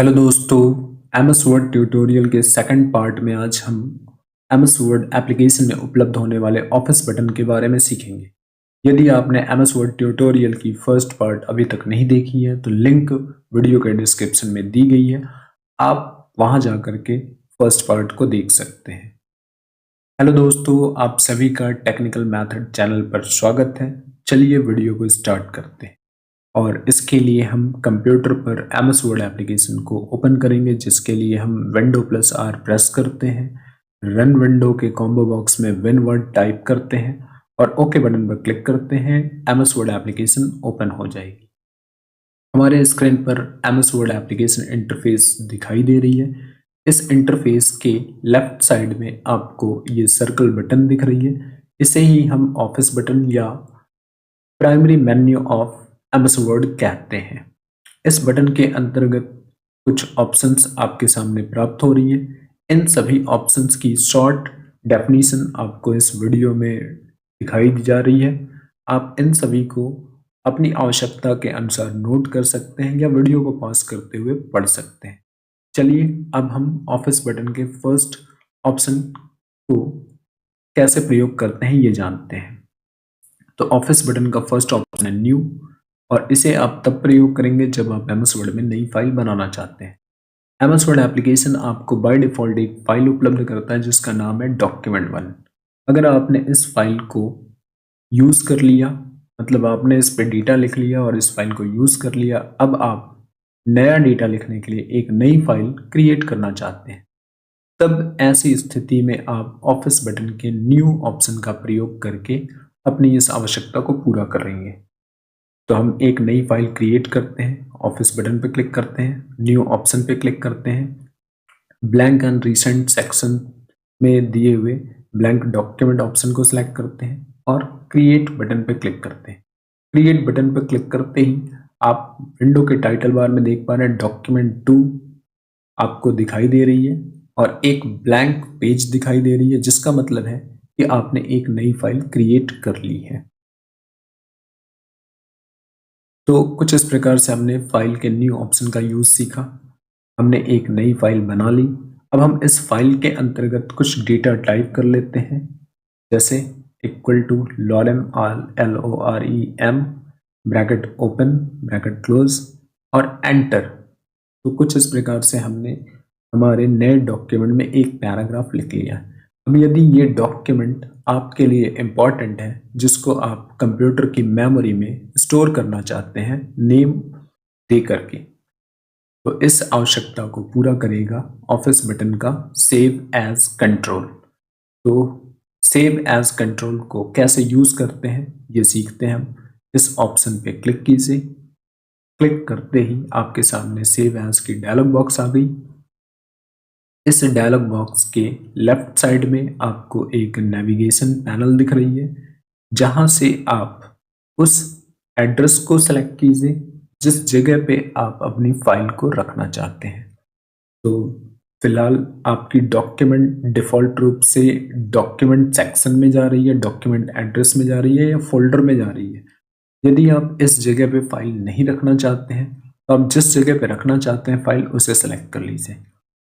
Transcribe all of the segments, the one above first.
Hello दोस्तों, MS word tutorial के second part में आज हम एमएस वर्ड एप्लीकेशन में उपलब्ध होने वाले ऑफिस बटन के बारे में सीखेंगे। यदि आपने एमएस वर्ड ट्यूटोरियल की फर्स्ट पार्ट अभी तक नहीं देखी है तो लिंक वीडियो के डिस्क्रिप्शन में दी गई है, आप वहां जा कर के फर्स्ट पार्ट को देख सकते हैं। हेलो दोस्तों, आप सभी का टेक्निकल मेथड चैनल पर स्वागत है। चलिए वीडियो को स्टार्ट करते हैं। और इसके लिए हम कंप्यूटर पर एमएस वर्ड एप्लीकेशन को ओपन करेंगे, जिसके लिए हम विंडो+R प्रेस करते हैं। रन विंडो के कॉम्बो बॉक्स में विन वर्ड टाइप करते हैं और ओके बटन पर क्लिक करते हैं। एमएस वर्ड एप्लीकेशन ओपन हो जाएगी। हमारे स्क्रीन पर एमएस वर्ड एप्लीकेशन इंटरफेस दिखाई दे रही है। इस इंटरफेस के लेफ्ट साइड में आपको ये सर्कल बटन दिख रही है। इसे ही हम ऑफिस बटन या primary menu of MS word कहते हैं। इस बटन के अंतर्गत कुछ ऑप्शंस आपके सामने प्राप्त हो रही है। इन सभी ऑप्शंस की शॉर्ट डेफिनेशन आपको इस वीडियो में दिखाई दी जा रही है। आप इन सभी को अपनी आवश्यकता के अनुसार नोट कर सकते हैं या वीडियो को पॉज करते हुए पढ़ सकते हैं। चलिए अब हम ऑफिस बटन के फर्स्ट ऑप्शन को कैसे प्रयोग करते हैं ये जानते हैं। तो ऑफिस बटन का फर्स्ट ऑप्शन है न्यू, और इसे आप तब प्रयोग करेंगे जब आप एमएस वर्ड में नई फाइल बनाना चाहते हैं। एमएस वर्ड एप्लीकेशन आपको बाय डिफॉल्ट एक फाइल उपलब्ध करता है जिसका नाम है document1। अगर आपने इस फाइल को यूज़ कर लिया, मतलब आपने इस पे डेटा लिख लिया और इस फाइल को यूज़ कर लिया, अब आप नया डेटा लिखने के लिए एक नई फाइल क्रिएट करना चाहते हैं, तब ऐसी स्थिति में आप ऑफिस बटन के न्यू ऑप्शन का प्रयोग करके अपनी इस आवश्यकता को पूरा करेंगे। तो हम एक नई फाइल क्रिएट करते हैं, ऑफिस बटन पर क्लिक करते हैं, न्यू ऑप्शन पे क्लिक करते हैं, ब्लैंक एंड रिसेंट सेक्शन में दिए हुए ब्लैंक डॉक्यूमेंट ऑप्शन को सिलेक्ट करते हैं और क्रिएट बटन पर क्लिक करते हैं। क्रिएट बटन पर क्लिक करते ही आप विंडो के टाइटल बार में देख पा रहे हैं document2 आपको दिखाई दे रही है और एक ब्लैंक पेज दिखाई दे रही है, जिसका मतलब है कि आपने एक नई फाइल क्रिएट कर ली है। तो कुछ इस प्रकार से हमने फाइल के न्यू ऑप्शन का यूज सीखा। हमने एक नई फाइल बना ली। अब हम इस फाइल के अंतर्गत कुछ डेटा टाइप कर लेते हैं, जैसे equal to lorem LOREM bracket open bracket close और एंटर। तो कुछ इस प्रकार से हमने हमारे नए डॉक्यूमेंट में एक पैराग्राफ लिख लिया। अब यदि ये डॉक्यूमेंट आपके लिए इम्पॉर्टेंट है, जिसको आप कंप्यूटर की मेमोरी में स्टोर करना चाहते हैं नेम दे करके, तो इस आवश्यकता को पूरा करेगा ऑफिस बटन का सेव एज कंट्रोल। तो सेव एज कंट्रोल को कैसे यूज करते हैं ये सीखते हैं हम। इस ऑप्शन पे क्लिक कीजिए। क्लिक करते ही आपके सामने सेव एज की डायलॉग बॉक्स आ गई। इस डायलॉग बॉक्स के लेफ्ट साइड में आपको एक नेविगेशन पैनल दिख रही है, जहां से आप उस एड्रेस को सेलेक्ट कीजिए जिस जगह पे आप अपनी फाइल को रखना चाहते हैं। तो फिलहाल आपकी डॉक्यूमेंट डिफ़ॉल्ट रूप से डॉक्यूमेंट सेक्शन में जा रही है, डॉक्यूमेंट एड्रेस में जा रही है या फोल्डर में जा रही है। यदि आप इस जगह पे फाइल नहीं रखना चाहते हैं तो आप जिस जगह पे रखना चाहते हैं फाइल उसे सेलेक्ट कर लीजिए।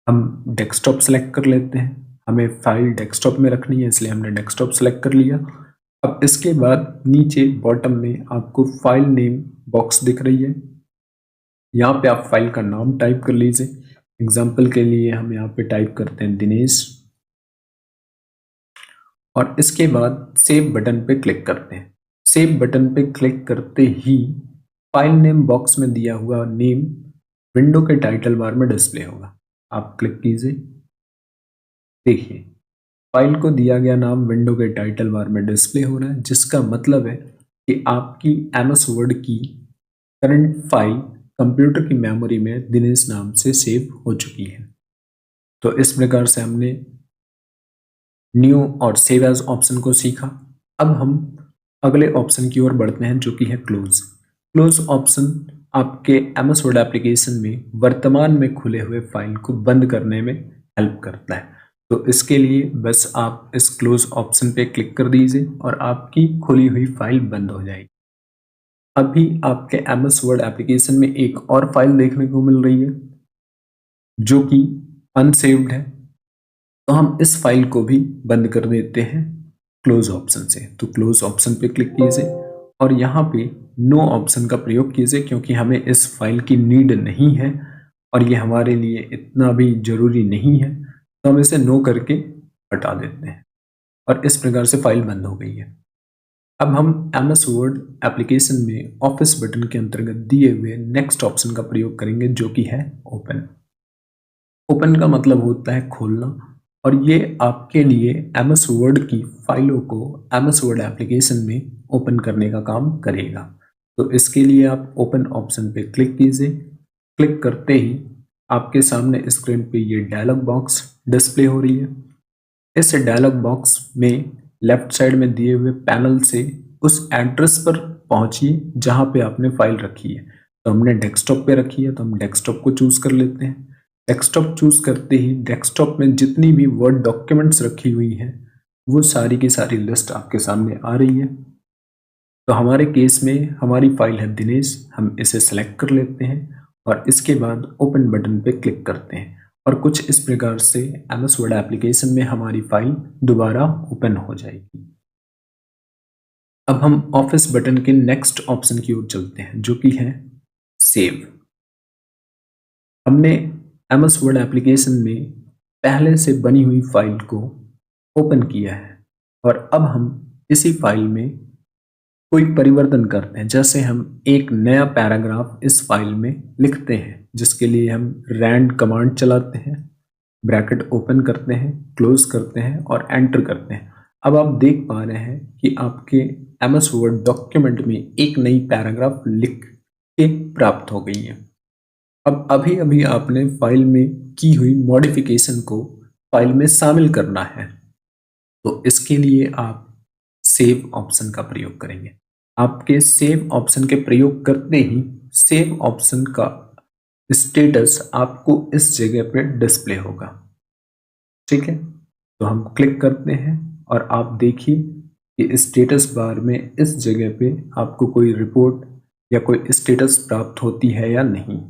हम डेस्कटॉप सेलेक्ट कर लेते हैं। हमें फाइल डेस्कटॉप में रखनी है, इसलिए हमने डेस्कटॉप सेलेक्ट कर लिया। अब इसके बाद नीचे बॉटम में आपको फाइल नेम बॉक्स दिख रही है। यहाँ पे आप फाइल का नाम टाइप कर लीजिए। एग्जाम्पल के लिए हम यहाँ पे टाइप करते हैं दिनेश, और इसके बाद सेव बटन पे क्लिक करते हैं। सेव बटन पे क्लिक करते ही फाइल नेम बॉक्स में दिया हुआ नेम विंडो के टाइटल बार में डिस्प्ले होगा। आप क्लिक कीजिए। देखिए फाइल को दिया गया नाम विंडो के टाइटल बार में डिस्प्ले हो रहा है, जिसका मतलब है कि आपकी एमएस वर्ड की करंट फाइल कंप्यूटर की मेमोरी में दिनेश नाम से सेव हो चुकी है। तो इस प्रकार से हमने न्यू और सेव एज ऑप्शन को सीखा। अब हम अगले ऑप्शन की ओर बढ़ते हैं, जो कि है क्लोज। क्लोज ऑप्शन आपके एमएस वर्ड एप्लीकेशन में वर्तमान में खुले हुए फाइल को बंद करने में हेल्प करता है। तो इसके लिए बस आप इस क्लोज ऑप्शन पे क्लिक कर दीजिए और आपकी खुली हुई फाइल बंद हो जाएगी। अभी आपके एमएस वर्ड एप्लीकेशन में एक और फाइल देखने को मिल रही है, जो कि अनसेव्ड है, तो हम इस फाइल को भी बंद कर देते हैं क्लोज ऑप्शन से। तो क्लोज ऑप्शन पे क्लिक कीजिए और यहाँ पे नो ऑप्शन का प्रयोग कीजिए, क्योंकि हमें इस फाइल की नीड नहीं है और ये हमारे लिए इतना भी जरूरी नहीं है, तो हम इसे नो करके हटा देते हैं और इस प्रकार से फाइल बंद हो गई है। अब हम MS वर्ड एप्लीकेशन में ऑफिस बटन के अंतर्गत दिए हुए नेक्स्ट ऑप्शन का प्रयोग करेंगे, जो कि है ओपन। ओपन का मतलब होता है खोलना, और ये आपके लिए MS वर्ड की फाइलों को MS वर्ड एप्लीकेशन में ओपन करने का काम करेगा। तो इसके लिए आप ओपन ऑप्शन पे क्लिक कीजिए। क्लिक करते ही आपके सामने स्क्रीन पे ये डायलॉग बॉक्स डिस्प्ले हो रही है। इस डायलॉग बॉक्स में लेफ्ट साइड में दिए हुए पैनल से उस एड्रेस पर पहुंचिए जहां पे आपने फाइल रखी है। तो हमने डेस्कटॉप पे रखी है, तो हम डेस्कटॉप को चूज कर लेते हैं। डेस्कटॉप चूज करते ही डेस्कटॉप में जितनी भी वर्ड डॉक्यूमेंट्स रखी हुई हैं वो सारी की सारी लिस्ट आपके सामने आ रही है। तो हमारे केस में हमारी फाइल है दिनेश, हम इसे सेलेक्ट कर लेते हैं और इसके बाद ओपन बटन पे क्लिक करते हैं और कुछ इस प्रकार से MS वर्ड एप्लीकेशन में हमारी फाइल दोबारा ओपन हो जाएगी। अब हम ऑफिस बटन के नेक्स्ट ऑप्शन की ओर चलते हैं, जो कि है सेव। हमने MS वर्ड एप्लीकेशन में पहले से बनी हुई फाइल को ओपन किया है और अब हम इसी फाइल में कोई परिवर्तन करते हैं। जैसे हम एक नया पैराग्राफ इस फाइल में लिखते हैं, जिसके लिए हम रैंड कमांड चलाते हैं, ब्रैकेट ओपन करते हैं, क्लोज करते हैं और एंटर करते हैं। अब आप देख पा रहे हैं कि आपके MS वर्ड डॉक्यूमेंट में एक नई पैराग्राफ लिख के प्राप्त हो गई है। अब अभी अभी आपने फाइल में की हुई मॉडिफिकेशन को फाइल में शामिल करना है, तो इसके लिए आप सेव ऑप्शन का प्रयोग करेंगे। आपके सेव ऑप्शन के प्रयोग करते ही सेव ऑप्शन का स्टेटस आपको इस जगह पे डिस्प्ले होगा। ठीक है, तो हम क्लिक करते हैं और आप देखिए कि स्टेटस बार में इस जगह पे आपको कोई रिपोर्ट या कोई स्टेटस प्राप्त होती है या नहीं।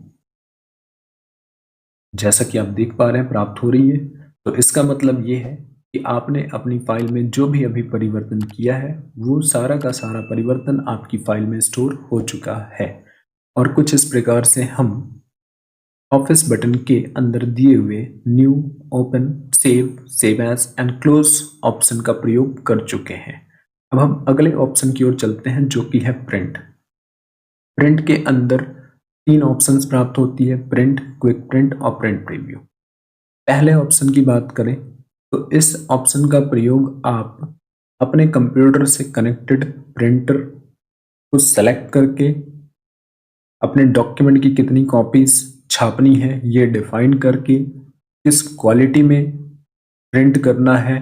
जैसा कि आप देख पा रहे हैं प्राप्त हो रही है, तो इसका मतलब ये है कि आपने अपनी फाइल में जो भी अभी परिवर्तन किया है वो सारा का सारा परिवर्तन आपकी फाइल में स्टोर हो चुका है। और कुछ इस प्रकार से हम ऑफिस बटन के अंदर दिए हुए new, open, save, save as and close option का प्रयोग कर चुके हैं। अब हम अगले ऑप्शन की ओर चलते हैं, जो कि है प्रिंट। प्रिंट के अंदर 3 ऑप्शंस प्राप्त होती है, प्रिंट, क्विक प्रिंट और प्रिंट प्रीव्यू। पहले ऑप्शन की बात करें तो इस ऑप्शन का प्रयोग आप अपने कंप्यूटर से कनेक्टेड प्रिंटर को सेलेक्ट करके अपने डॉक्यूमेंट की कितनी कॉपीज छापनी है ये डिफाइन करके किस क्वालिटी में प्रिंट करना है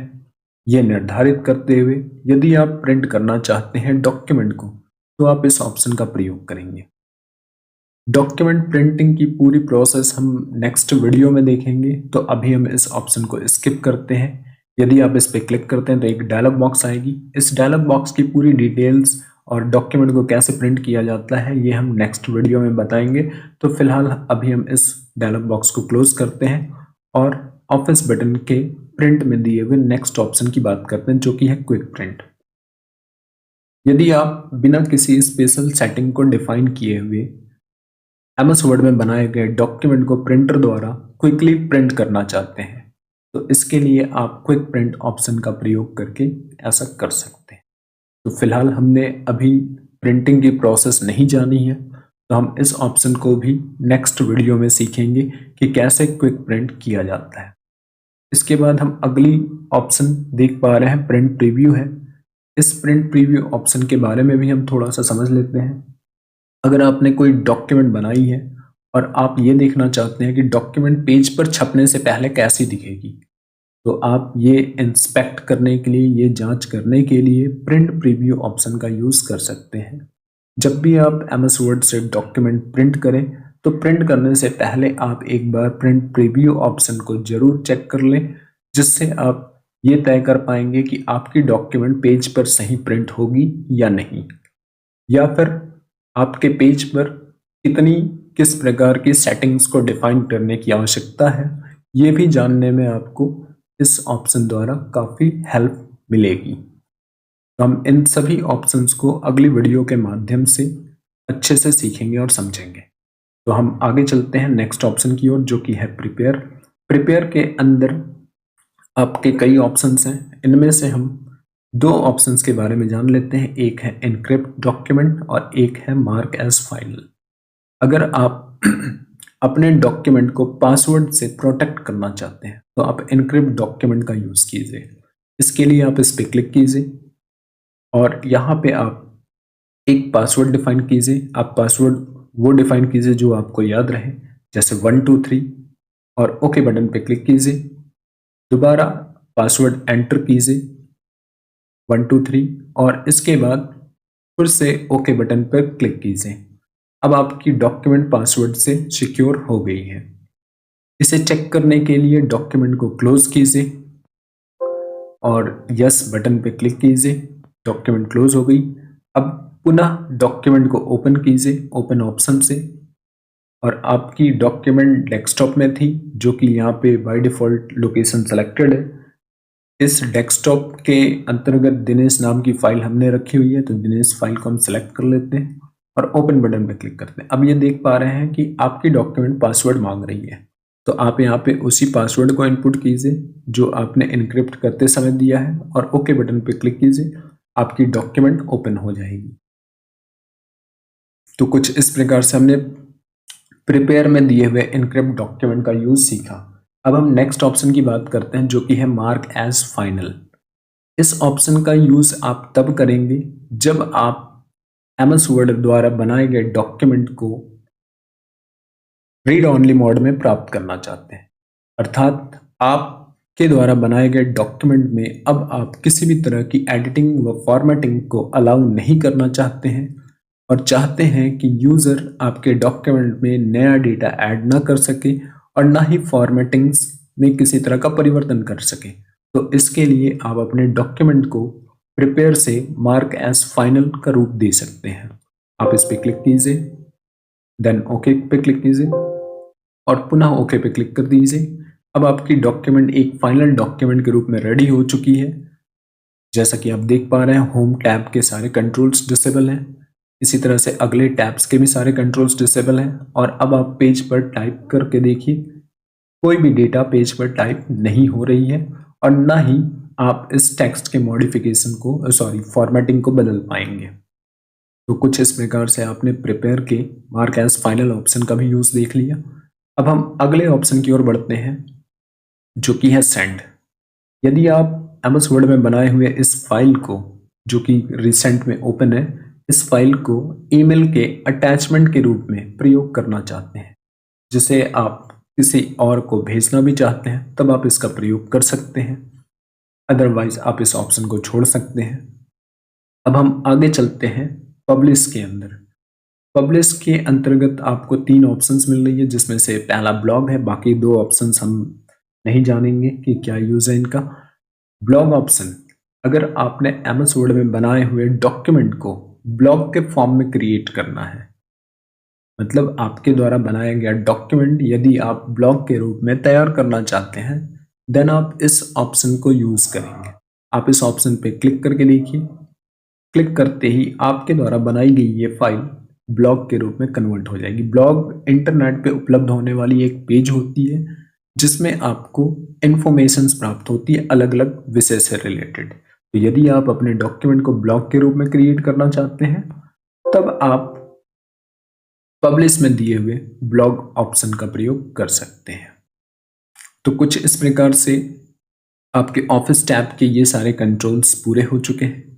ये निर्धारित करते हुए यदि आप प्रिंट करना चाहते हैं डॉक्यूमेंट को, तो आप इस ऑप्शन का प्रयोग करेंगे। डॉक्यूमेंट प्रिंटिंग की पूरी प्रोसेस हम नेक्स्ट वीडियो में देखेंगे, तो अभी हम इस ऑप्शन को स्किप करते हैं। यदि आप इस पर क्लिक करते हैं तो एक डायलॉग बॉक्स आएगी। इस डायलॉग बॉक्स की पूरी डिटेल्स और डॉक्यूमेंट को कैसे प्रिंट किया जाता है ये हम नेक्स्ट वीडियो में बताएंगे। तो फिलहाल अभी हम इस डायलॉग बॉक्स को क्लोज करते हैं और ऑफिस बटन के प्रिंट में दिए हुए नेक्स्ट ऑप्शन की बात करते हैं, जो कि है क्विक प्रिंट। यदि आप बिना किसी स्पेशल सेटिंग को डिफाइन किए हुए MS वर्ड में बनाए गए डॉक्यूमेंट को प्रिंटर द्वारा क्विकली प्रिंट करना चाहते हैं, तो इसके लिए आप क्विक प्रिंट ऑप्शन का प्रयोग करके ऐसा कर सकते हैं। तो फिलहाल हमने अभी प्रिंटिंग की प्रोसेस नहीं जानी है, तो हम इस ऑप्शन को भी नेक्स्ट वीडियो में सीखेंगे कि कैसे क्विक प्रिंट किया जाता है। इसके बाद हम अगली ऑप्शन देख पा रहे हैं, प्रिंट प्रीव्यू है। इस प्रिंट प्रीव्यू ऑप्शन के बारे में भी हम थोड़ा सा समझ लेते हैं। अगर आपने कोई डॉक्यूमेंट बनाई है और आप ये देखना चाहते हैं कि डॉक्यूमेंट पेज पर छपने से पहले कैसी दिखेगी, तो आप ये इंस्पेक्ट करने के लिए, ये जांच करने के लिए प्रिंट प्रीव्यू ऑप्शन का यूज कर सकते हैं। जब भी आप MS वर्ड से डॉक्यूमेंट प्रिंट करें तो प्रिंट करने से पहले आप एक बार प्रिंट प्रीव्यू ऑप्शन को जरूर चेक कर लें, जिससे आप ये तय कर पाएंगे कि आपकी डॉक्यूमेंट पेज पर सही प्रिंट होगी या नहीं, या फिर आपके पेज पर कितनी किस प्रकार की सेटिंग्स को डिफाइन करने की आवश्यकता है, ये भी जानने में आपको इस ऑप्शन द्वारा काफ़ी हेल्प मिलेगी। तो हम इन सभी ऑप्शंस को अगली वीडियो के माध्यम से अच्छे से सीखेंगे और समझेंगे। तो हम आगे चलते हैं नेक्स्ट ऑप्शन की ओर, जो कि है प्रिपेयर। प्रिपेयर के अंदर आपके कई ऑप्शंस हैं, इनमें से हम दो ऑप्शंस के बारे में जान लेते हैं। एक है एनक्रिप्ट डॉक्यूमेंट और एक है मार्क एज फाइनल। अगर आप अपने डॉक्यूमेंट को पासवर्ड से प्रोटेक्ट करना चाहते हैं तो आप एनक्रिप्ट डॉक्यूमेंट का यूज़ कीजिए। इसके लिए आप इस पर क्लिक कीजिए और यहाँ पे आप एक पासवर्ड डिफाइन कीजिए। आप पासवर्ड वो डिफाइन कीजिए जो आपको याद रहे, जैसे 123, और ओके बटन पे क्लिक कीजिए। दोबारा पासवर्ड एंटर कीजिए 123 और इसके बाद फिर से ओके बटन पर क्लिक कीजिए। अब आपकी डॉक्यूमेंट पासवर्ड से सिक्योर हो गई है। इसे चेक करने के लिए डॉक्यूमेंट को क्लोज कीजिए और यस बटन पे क्लिक कीजिए। डॉक्यूमेंट क्लोज हो गई। अब पुनः डॉक्यूमेंट को ओपन कीजिए ओपन ऑप्शन से, और आपकी डॉक्यूमेंट डेस्कटॉप में थी, जो कि यहाँ पे बाय डिफॉल्ट लोकेशन सेलेक्टेड है। इस डेस्कटॉप के अंतर्गत दिनेश नाम की फाइल हमने रखी हुई है, तो दिनेश फाइल को हम सेलेक्ट कर लेते हैं और ओपन बटन पर क्लिक करते हैं। अब ये देख पा रहे हैं कि आपकी डॉक्यूमेंट पासवर्ड मांग रही है, तो आप यहाँ पे उसी पासवर्ड को इनपुट कीजिए जो आपने इनक्रिप्ट करते समय दिया है और ओके बटन पे क्लिक कीजिए। आपकी डॉक्यूमेंट ओपन हो जाएगी। तो कुछ इस प्रकार से हमने प्रिपेयर में दिए हुए इनक्रिप्ट डॉक्यूमेंट का यूज सीखा। अब हम नेक्स्ट ऑप्शन की बात करते हैं, जो कि है मार्क एज फाइनल। इस ऑप्शन का यूज आप तब करेंगे जब आप एमएस वर्ड द्वारा बनाए गए डॉक्यूमेंट को रीड ओनली मोड में प्राप्त करना चाहते हैं। अर्थात आपके द्वारा बनाए गए डॉक्यूमेंट में अब आप किसी भी तरह की एडिटिंग व फॉर्मेटिंग को अलाउ नहीं करना चाहते हैं और चाहते हैं कि यूज़र आपके डॉक्यूमेंट में नया डेटा ऐड ना कर सके और ना ही फॉर्मेटिंग्स में किसी तरह का परिवर्तन कर सके। तो इसके लिए आप अपने डॉक्यूमेंट को प्रिपेयर से मार्क एज फाइनल का रूप दे सकते हैं। आप इस पर क्लिक कीजिए, देन ओके पे क्लिक कीजिए और पुनः ओके पे क्लिक कर दीजिए। अब आपकी डॉक्यूमेंट एक फाइनल डॉक्यूमेंट के रूप में रेडी हो चुकी है। जैसा कि आप देख पा रहे हैं, होम टैब के सारे कंट्रोल्स डिसेबल हैं, इसी तरह से अगले टैब्स के भी सारे कंट्रोल्स डिसेबल हैं। और अब आप पेज पर टाइप करके देखिए, कोई भी डेटा पेज पर टाइप नहीं हो रही है और ना ही आप इस टेक्स्ट के मॉडिफिकेशन को फॉर्मेटिंग को बदल पाएंगे। तो कुछ इस प्रकार से आपने प्रिपेयर के मार्क एज फाइनल ऑप्शन का भी यूज़ देख लिया। अब हम अगले ऑप्शन की ओर बढ़ते हैं, जो कि है सेंड। यदि आप एमएस वर्ड में बनाए हुए इस फाइल को, जो कि रिसेंट में ओपन है, इस फाइल को ईमेल के अटैचमेंट के रूप में प्रयोग करना चाहते हैं, जिसे आप किसी और को भेजना भी चाहते हैं, तब आप इसका प्रयोग कर सकते हैं। अदरवाइज आप इस ऑप्शन को छोड़ सकते हैं। अब हम आगे चलते हैं पब्लिश के अंदर। पब्लिश के अंतर्गत आपको 3 ऑप्शंस मिल रही है, जिसमें से पहला ब्लॉग है। बाकी 2 ऑप्शंस हम नहीं जानेंगे कि क्या यूज़ है इनका। ब्लॉग ऑप्शन, अगर आपने एमएस वर्ड में बनाए हुए डॉक्यूमेंट को ब्लॉग के फॉर्म में क्रिएट करना है, मतलब आपके द्वारा बनाया गया डॉक्यूमेंट यदि आप ब्लॉग के रूप में तैयार करना चाहते हैं, देन आप इस ऑप्शन को यूज़ करेंगे। आप इस ऑप्शन पे क्लिक करके देखिए। क्लिक करते ही आपके द्वारा बनाई गई ये फाइल ब्लॉग के रूप में कन्वर्ट हो जाएगी। ब्लॉग इंटरनेट पे उपलब्ध होने वाली एक पेज होती है, जिसमें आपको इंफॉर्मेशंस प्राप्त होती है अलग अलग विषय से रिलेटेड। तो यदि आप अपने डॉक्यूमेंट को ब्लॉग के रूप में क्रिएट करना चाहते हैं, तब आप पब्लिश में दिए हुए ब्लॉग ऑप्शन का प्रयोग कर सकते हैं। तो कुछ इस प्रकार से आपके ऑफिस टैब के ये सारे कंट्रोल्स पूरे हो चुके हैं।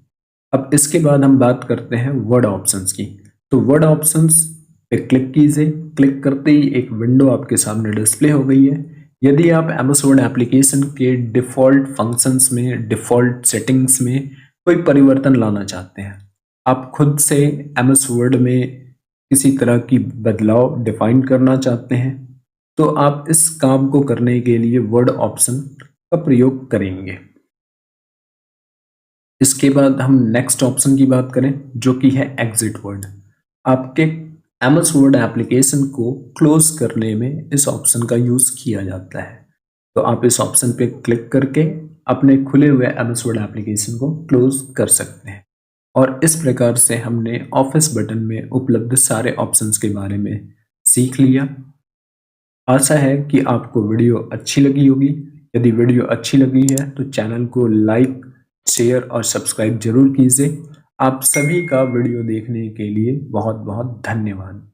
अब इसके बाद हम बात करते हैं वर्ड ऑप्शंस की। तो वर्ड ऑप्शंस पे क्लिक कीजिए। क्लिक करते ही एक विंडो आपके सामने डिस्प्ले हो गई है। यदि आप एमएस वर्ड एप्लीकेशन के डिफ़ॉल्ट फंक्शंस में, डिफ़ॉल्ट सेटिंग्स में कोई परिवर्तन लाना चाहते हैं, आप खुद से एमएस वर्ड में किसी तरह की बदलाव डिफाइन करना चाहते हैं, तो आप इस काम को करने के लिए वर्ड ऑप्शन का प्रयोग करेंगे। इसके बाद हम नेक्स्ट ऑप्शन की बात करें, जो कि है एग्जिट वर्ड। आपके एमएस वर्ड एप्लीकेशन को क्लोज करने में इस ऑप्शन का यूज किया जाता है। तो आप इस ऑप्शन पे क्लिक करके अपने खुले हुए एमएस वर्ड एप्लीकेशन को क्लोज कर सकते हैं। और इस प्रकार से हमने ऑफिस बटन में उपलब्ध सारे ऑप्शंस के बारे में सीख लिया। आशा है कि आपको वीडियो अच्छी लगी होगी। यदि वीडियो अच्छी लगी है तो चैनल को लाइक, शेयर और सब्सक्राइब जरूर कीजिए। आप सभी का वीडियो देखने के लिए बहुत बहुत धन्यवाद।